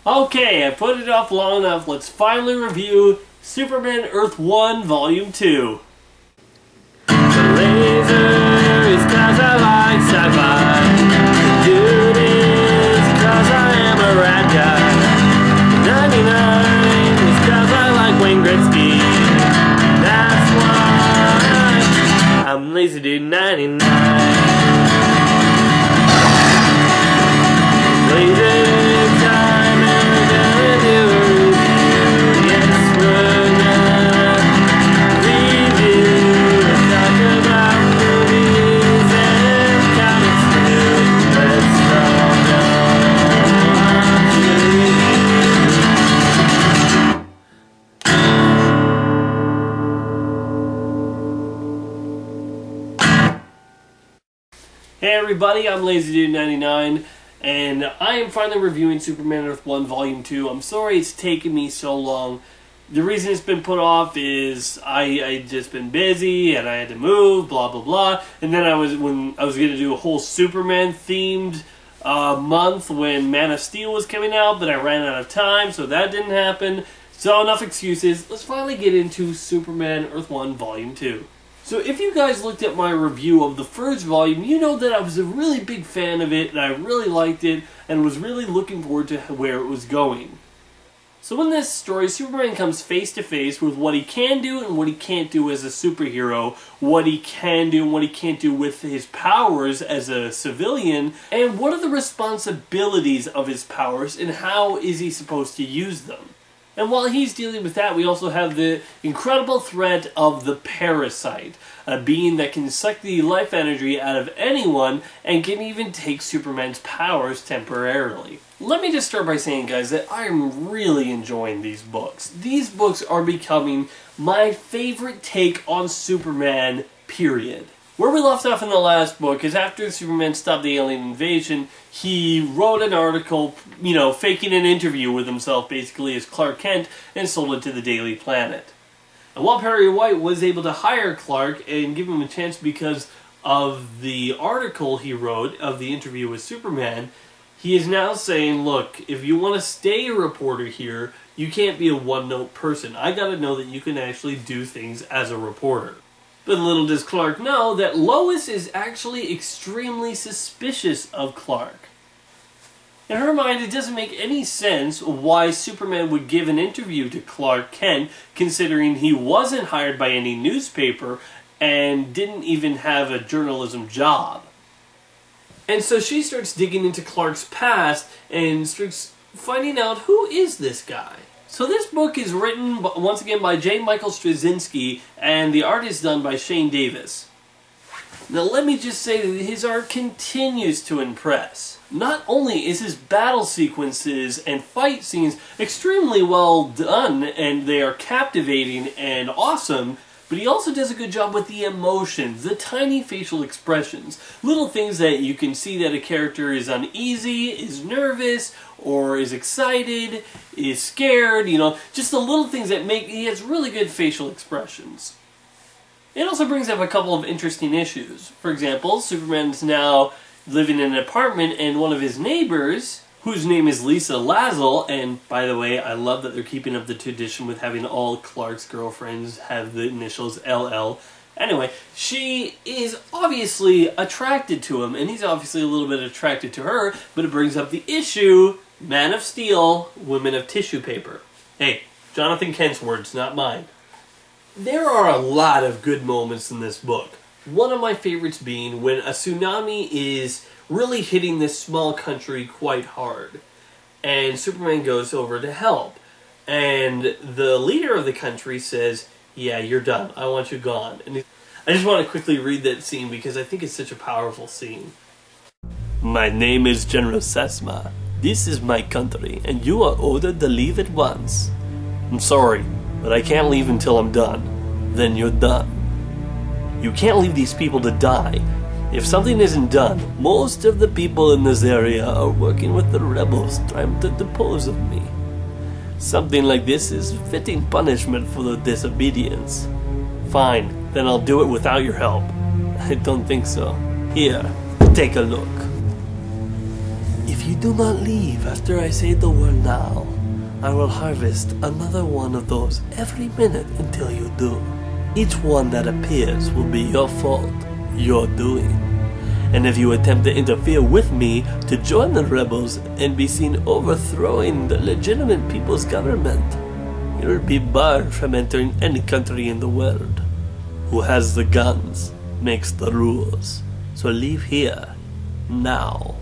Okay, I put it off long enough. Let's finally review Superman Earth 1 Volume 2. The laser is 'cause I like sci-fi. The dude is 'cause I am a rad guy. 99 is 'cause I like Wayne Gretzky. That's why I'm Lazy Dude 99. Lazy time and we're gonna do a review. Yes, we're gonna review and talk about movies and comics too. Let's all go on to review. Hey everybody, I'm Lazy Dude 99. And I am finally reviewing Superman Earth 1 Volume 2. I'm sorry it's taken me so long. The reason it's been put off is I just been busy and I had to move, blah blah blah. And then when I was going to do a whole Superman themed month when Man of Steel was coming out, but I ran out of time, so that didn't happen. So enough excuses. Let's finally get into Superman Earth 1 Volume 2. So if you guys looked at my review of the first volume, you know that I was a really big fan of it, and I really liked it, and was really looking forward to where it was going. So in this story, Superman comes face to face with what he can do and what he can't do as a superhero, what he can do and what he can't do with his powers as a civilian, and what are the responsibilities of his powers, and how is he supposed to use them. And while he's dealing with that, we also have the incredible threat of the Parasite, a being that can suck the life energy out of anyone and can even take Superman's powers temporarily. Let me just start by saying, guys, that I am really enjoying these books. These books are becoming my favorite take on Superman, period. Where we left off in the last book is after Superman stopped the alien invasion, he wrote an article, faking an interview with himself basically as Clark Kent and sold it to the Daily Planet. And while Perry White was able to hire Clark and give him a chance because of the article he wrote of the interview with Superman, he is now saying, look, if you want to stay a reporter here, you can't be a one-note person. I gotta know that you can actually do things as a reporter. But little does Clark know that Lois is actually extremely suspicious of Clark. In her mind, it doesn't make any sense why Superman would give an interview to Clark Kent, considering he wasn't hired by any newspaper and didn't even have a journalism job. And so she starts digging into Clark's past and starts finding out, who is this guy? So this book is written, once again, by J. Michael Straczynski, and the art is done by Shane Davis. Now let me just say that his art continues to impress. Not only is his battle sequences and fight scenes extremely well done, and they are captivating and awesome, but he also does a good job with the emotions, the tiny facial expressions. Little things that you can see that a character is uneasy, is nervous, or is excited, is scared, just the little things that he has really good facial expressions. It also brings up a couple of interesting issues. For example, Superman's now living in an apartment, and one of his neighbors, whose name is Lisa Lazzle, and by the way, I love that they're keeping up the tradition with having all Clark's girlfriends have the initials LL. Anyway, she is obviously attracted to him, and he's obviously a little bit attracted to her, but it brings up the issue, Man of Steel, women of tissue paper. Hey, Jonathan Kent's words, not mine. There are a lot of good moments in this book. One of my favorites being when a tsunami is really hitting this small country quite hard, and Superman goes over to help, and the leader of the country says, yeah, you're done, I want you gone. And I just want to quickly read that scene because I think it's such a powerful scene. My name is General Sesma. This is my country, and you are ordered to leave at once. I'm sorry, but I can't leave until I'm done. Then you're done. You can't leave these people to die. If something isn't done, most of the people in this area are working with the rebels trying to depose of me. Something like this is fitting punishment for the disobedience. Fine, then I'll do it without your help. I don't think so. Here, take a look. If you do not leave after I say the word now. I will harvest another one of those every minute until you do. Each one that appears will be your fault, your doing. And if you attempt to interfere with me to join the rebels and be seen overthrowing the legitimate people's government, you will be barred from entering any country in the world. Who has the guns makes the rules. So leave here, now.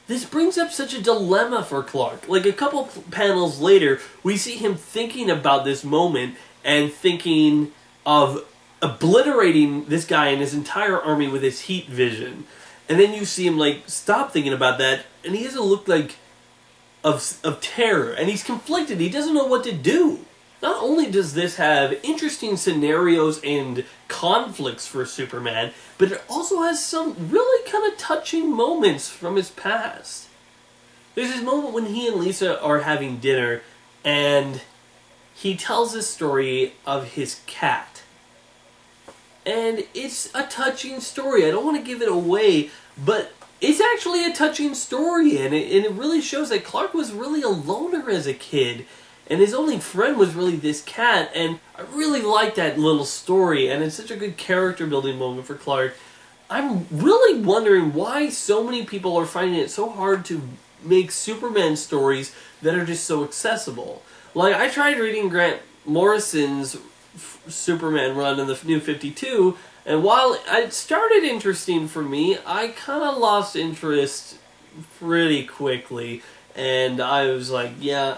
This brings up such a dilemma for Clark. Like, a couple panels later, we see him thinking about this moment and thinking of obliterating this guy and his entire army with his heat vision. And then you see him, like, stop thinking about that, and he has a look, like, of terror. And he's conflicted. He doesn't know what to do. Not only does this have interesting scenarios and conflicts for Superman, but it also has some really kind of touching moments from his past. There's this moment when he and Lisa are having dinner, and he tells this story of his cat. And it's a touching story. I don't want to give it away, but it's actually a touching story, and it really shows that Clark was really a loner as a kid. And his only friend was really this cat, and I really like that little story, and it's such a good character building moment for Clark. I'm really wondering why so many people are finding it so hard to make Superman stories that are just so accessible. Like, I tried reading Grant Morrison's Superman run in the New 52, and while it started interesting for me, I kind of lost interest pretty quickly. And I was like, yeah,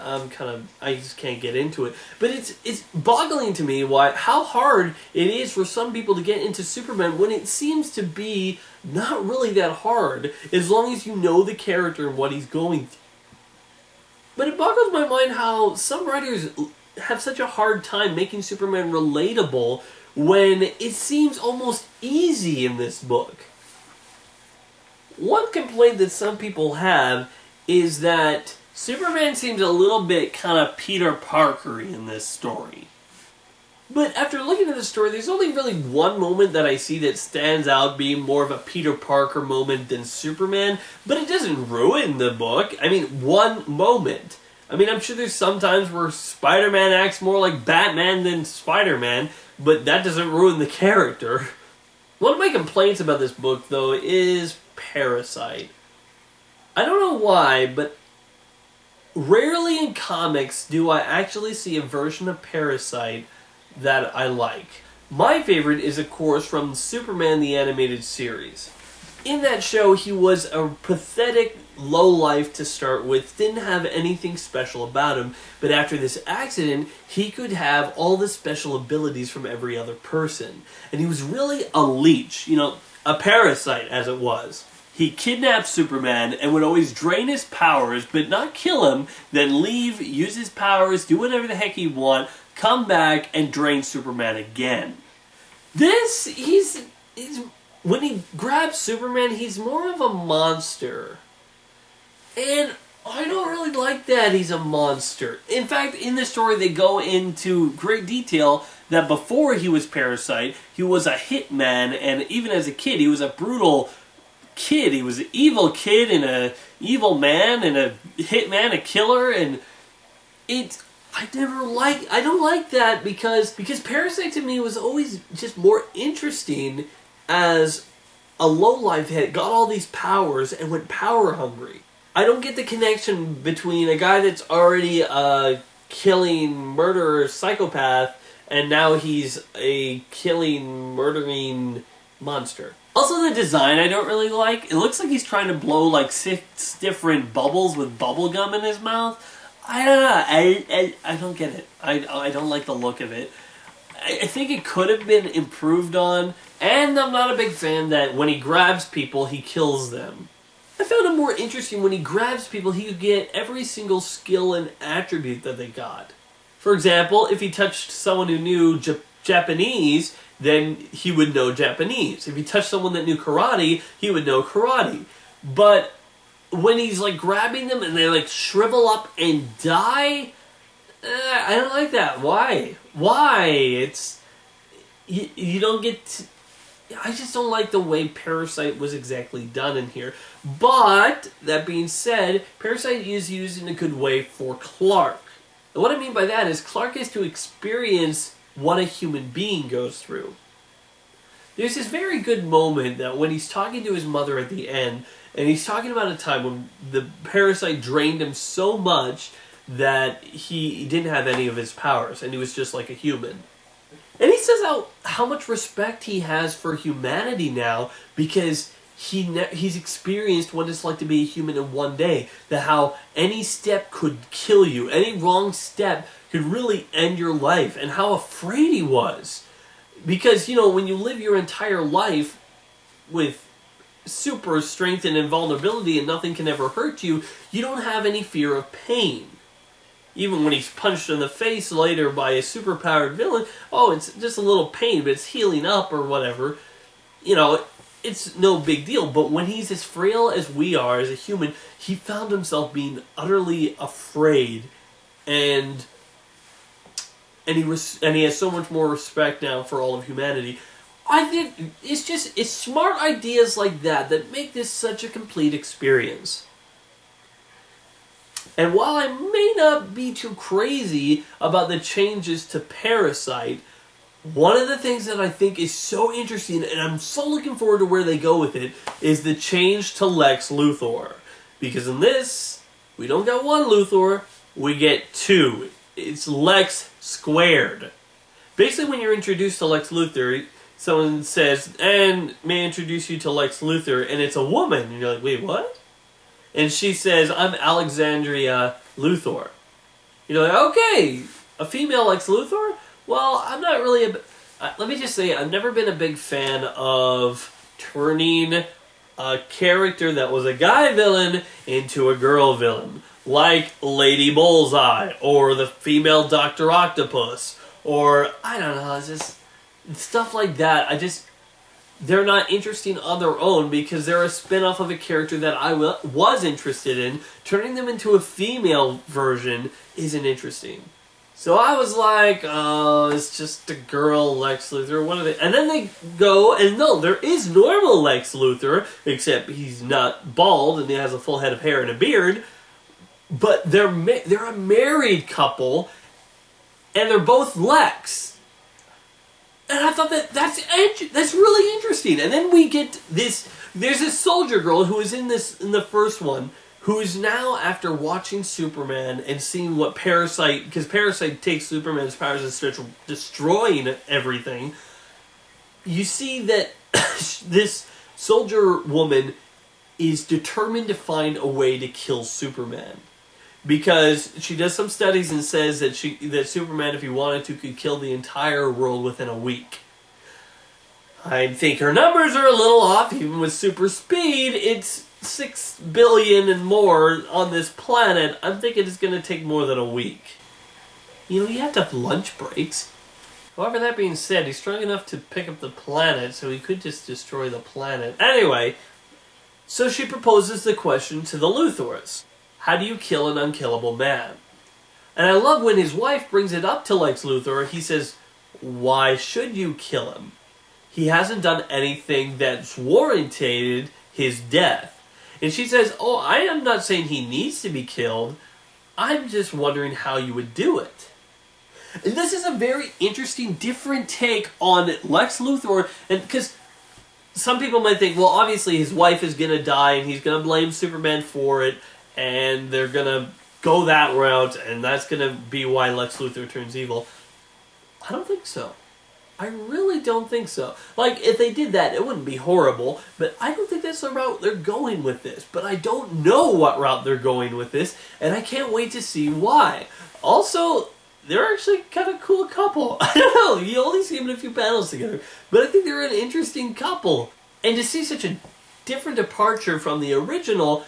I just can't get into it. But it's boggling to me how hard it is for some people to get into Superman when it seems to be not really that hard, as long as you know the character and what he's going through. But it boggles my mind how some writers have such a hard time making Superman relatable when it seems almost easy in this book. One complaint that some people have is that Superman seems a little bit kind of Peter Parker-y in this story. But after looking at the story, there's only really one moment that I see that stands out being more of a Peter Parker moment than Superman, but it doesn't ruin the book. I mean, one moment. I mean, I'm sure there's some times where Spider-Man acts more like Batman than Spider-Man, but that doesn't ruin the character. One of my complaints about this book, though, is Parasite. I don't know why, but rarely in comics do I actually see a version of Parasite that I like. My favorite is, of course, from Superman the Animated Series. In that show, he was a pathetic lowlife to start with, didn't have anything special about him, but after this accident, he could have all the special abilities from every other person. And he was really a leech, a parasite as it was. He kidnapped Superman and would always drain his powers, but not kill him, then leave, use his powers, do whatever the heck he want, come back, and drain Superman again. When he grabs Superman, he's more of a monster. And I don't really like that he's a monster. In fact, in the story, they go into great detail that before he was Parasite, he was a hitman, and even as a kid, he was a brutal kid. He was an evil kid and an evil man and a hitman, a killer, and I don't like that because Parasite to me was always just more interesting as a lowlife that got all these powers and went power hungry. I don't get the connection between a guy that's already a killing, murderer, psychopath, and now he's a killing, murdering monster. Also, the design I don't really like. It looks like he's trying to blow like 6 different bubbles with bubble gum in his mouth. I don't know. I don't get it. I don't like the look of it. I think it could have been improved on, and I'm not a big fan that when he grabs people, he kills them. I found it more interesting when he grabs people, he could get every single skill and attribute that they got. For example, if he touched someone who knew Japanese, then he would know Japanese. If he touched someone that knew karate, he would know karate. But when he's like grabbing them and they like shrivel up and die, I don't like that. Why? You don't get I just don't like the way Parasite was exactly done in here. But, that being said, Parasite is used in a good way for Clark. And what I mean by that is Clark is to experience what a human being goes through. There's this very good moment that when he's talking to his mother at the end, and he's talking about a time when the parasite drained him so much that he didn't have any of his powers, and he was just like a human. And he says how much respect he has for humanity now because he's experienced what it's like to be a human in one day. That how any step could kill you, any wrong step could really end your life, and how afraid he was. Because, you know, when you live your entire life with super strength and invulnerability and nothing can ever hurt you, you don't have any fear of pain. Even when he's punched in the face later by a superpowered villain, oh, it's just a little pain, but it's healing up or whatever. You know, it's no big deal. But when he's as frail as we are as a human, he found himself being utterly afraid, and he has so much more respect now for all of humanity. I think it's smart ideas like that that make this such a complete experience. And while I may not be too crazy about the changes to Parasite, one of the things that I think is so interesting, and I'm so looking forward to where they go with it, is the change to Lex Luthor. Because in this, we don't get one Luthor, we get two. It's Lex squared. Basically, when you're introduced to Lex Luthor, someone says, and may I introduce you to Lex Luthor, and it's a woman. And you're like, wait, what? And she says, I'm Alexandria Luthor. You're like, okay, a female Lex Luthor? Well, I'm not really let me just say, I've never been a big fan of turning a character that was a guy villain into a girl villain. Like Lady Bullseye, or the female Dr. Octopus, or, I don't know, it's just stuff like that. They're not interesting on their own because they're a spin-off of a character that I was interested in. Turning them into a female version isn't interesting. So I was like, oh, it's just a girl Lex Luthor. What are they? And then they go, and no, there is normal Lex Luthor, except he's not bald and he has a full head of hair and a beard. But they're a married couple, and they're both Lex. And I thought that's really interesting. And then we get this. There's this soldier girl who is in the first one, who is now, after watching Superman and seeing what Parasite, because Parasite takes Superman's powers and starts destroying everything. You see that this soldier woman is determined to find a way to kill Superman. Because she does some studies and says that Superman, if he wanted to, could kill the entire world within a week. I think her numbers are a little off. Even with super speed, it's 6 billion and more on this planet. I'm thinking it's going to take more than a week. You know, you have to have lunch breaks. However, that being said, he's strong enough to pick up the planet, so he could just destroy the planet. Anyway, so she proposes the question to the Luthors. How do you kill an unkillable man? And I love when his wife brings it up to Lex Luthor. He says, why should you kill him? He hasn't done anything that's warranted his death. And she says, oh, I am not saying he needs to be killed. I'm just wondering how you would do it. And this is a very interesting, different take on Lex Luthor. And because some people might think, well, obviously his wife is going to die and he's going to blame Superman for it. And they're going to go that route, and that's going to be why Lex Luthor turns evil. I don't think so. I really don't think so. Like, if they did that, it wouldn't be horrible, but I don't think that's the route they're going with this. But I don't know what route they're going with this, and I can't wait to see why. Also, they're actually kind of cool couple. I don't know, you only see them in a few panels together, but I think they're an interesting couple. And to see such a different departure from the original,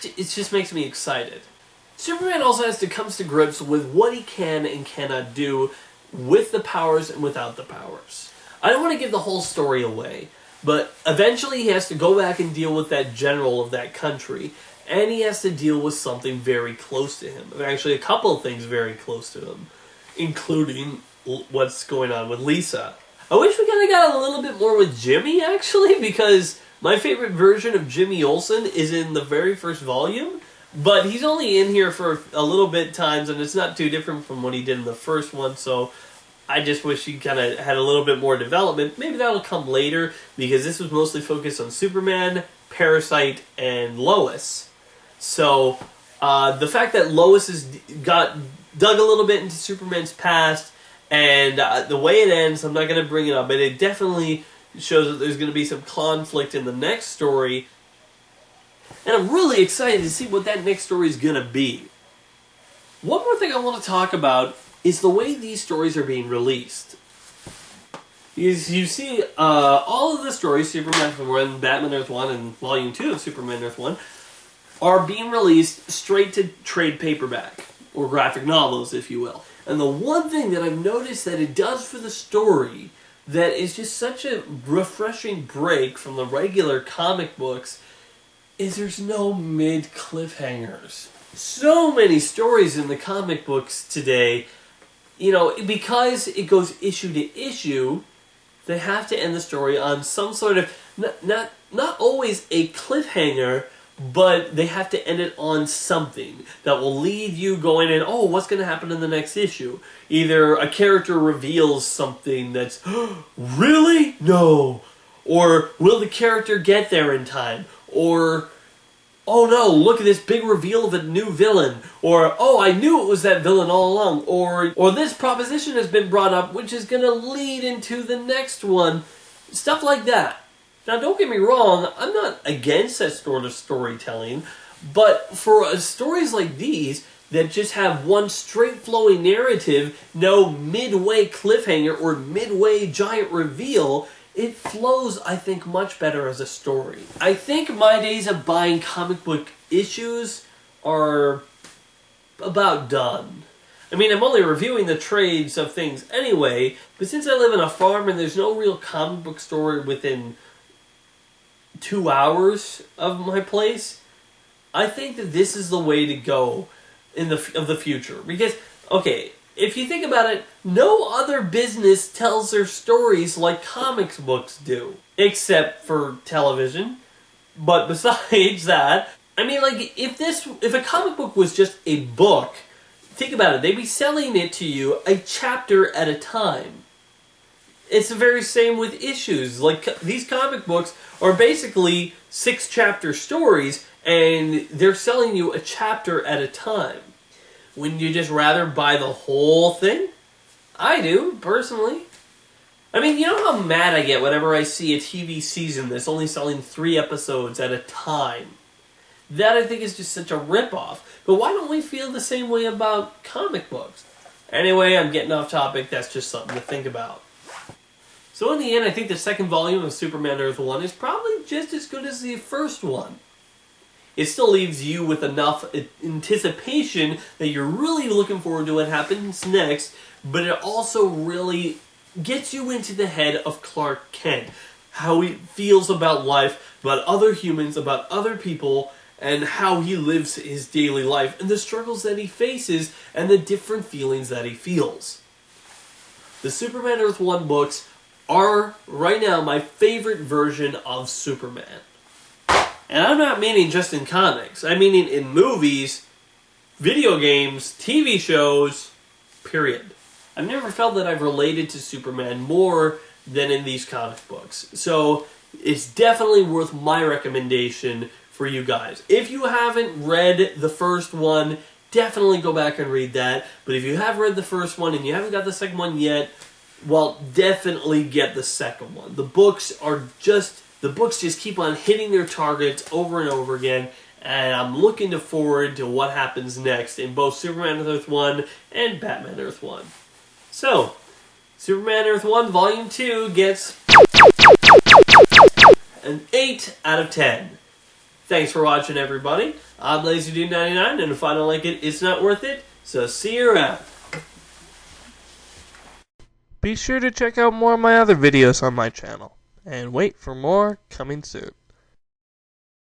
it just makes me excited. Superman also has to come to grips with what he can and cannot do with the powers and without the powers. I don't want to give the whole story away, but eventually he has to go back and deal with that general of that country, and he has to deal with something very close to him. Actually, a couple of things very close to him, including what's going on with Lisa. I wish we kind of got a little bit more with Jimmy, actually, because my favorite version of Jimmy Olsen is in the very first volume, but he's only in here for a little bit times, and it's not too different from what he did in the first one, so I just wish he kind of had a little bit more development. Maybe that'll come later, because this was mostly focused on Superman, Parasite, and Lois. So, the fact that Lois has got dug a little bit into Superman's past, and the way it ends, I'm not going to bring it up, but it definitely shows that there's going to be some conflict in the next story. And I'm really excited to see what that next story is going to be. One more thing I want to talk about is the way these stories are being released. You see, all of the stories, Superman Earth 1, Batman Earth 1, and Volume 2 of Superman Earth 1, are being released straight to trade paperback, or graphic novels, if you will. And the one thing that I've noticed that it does for the story that is just such a refreshing break from the regular comic books is there's no mid-cliffhangers. So many stories in the comic books today, you know, because it goes issue to issue, they have to end the story on some sort of, not always a cliffhanger, but they have to end it on something that will lead you going in, oh, what's going to happen in the next issue? Either a character reveals something that's, oh, really? No. Or will the character get there in time? Or, oh no, look at this big reveal of a new villain. Or, oh, I knew it was that villain all along. Or this proposition has been brought up, which is going to lead into the next one. Stuff like that. Now, don't get me wrong, I'm not against that sort of storytelling, but for stories like these that just have one straight-flowing narrative, no midway cliffhanger or midway giant reveal, it flows, I think, much better as a story. I think my days of buying comic book issues are about done. I mean, I'm only reviewing the trades of things anyway, but since I live in a farm and there's no real comic book store within 2 hours of my place, I think that this is the way to go in the future. Because, okay, if you think about it, no other business tells their stories like comics books do. Except for television. But besides that, I mean, like, if a comic book was just a book, think about it, they'd be selling it to you a chapter at a time. It's the very same with issues. Like, these comic books are basically 6-chapter stories, and they're selling you a chapter at a time. Wouldn't you just rather buy the whole thing? I do, personally. I mean, you know how mad I get whenever I see a TV season that's only selling 3 episodes at a time? That, I think, is just such a ripoff. But why don't we feel the same way about comic books? Anyway, I'm getting off topic. That's just something to think about. So in the end, I think the second volume of Superman Earth 1 is probably just as good as the first one. It still leaves you with enough anticipation that you're really looking forward to what happens next, but it also really gets you into the head of Clark Kent. How he feels about life, about other humans, about other people, and how he lives his daily life, and the struggles that he faces, and the different feelings that he feels. The Superman Earth 1 books are, right now, my favorite version of Superman. And I'm not meaning just in comics. I mean in movies, video games, TV shows, period. I've never felt that I've related to Superman more than in these comic books. So it's definitely worth my recommendation for you guys. If you haven't read the first one, definitely go back and read that. But if you have read the first one and you haven't got the second one yet, well, definitely get the second one. The books just keep on hitting their targets over and over again, and I'm looking forward to what happens next in both Superman Earth 1 and Batman Earth 1. So, Superman Earth 1 Volume 2 gets an 8 out of 10. Thanks for watching, everybody. I'm LazyDude99, and if I don't like it, it's not worth it, so see you around. Be sure to check out more of my other videos on my channel, and wait for more coming soon.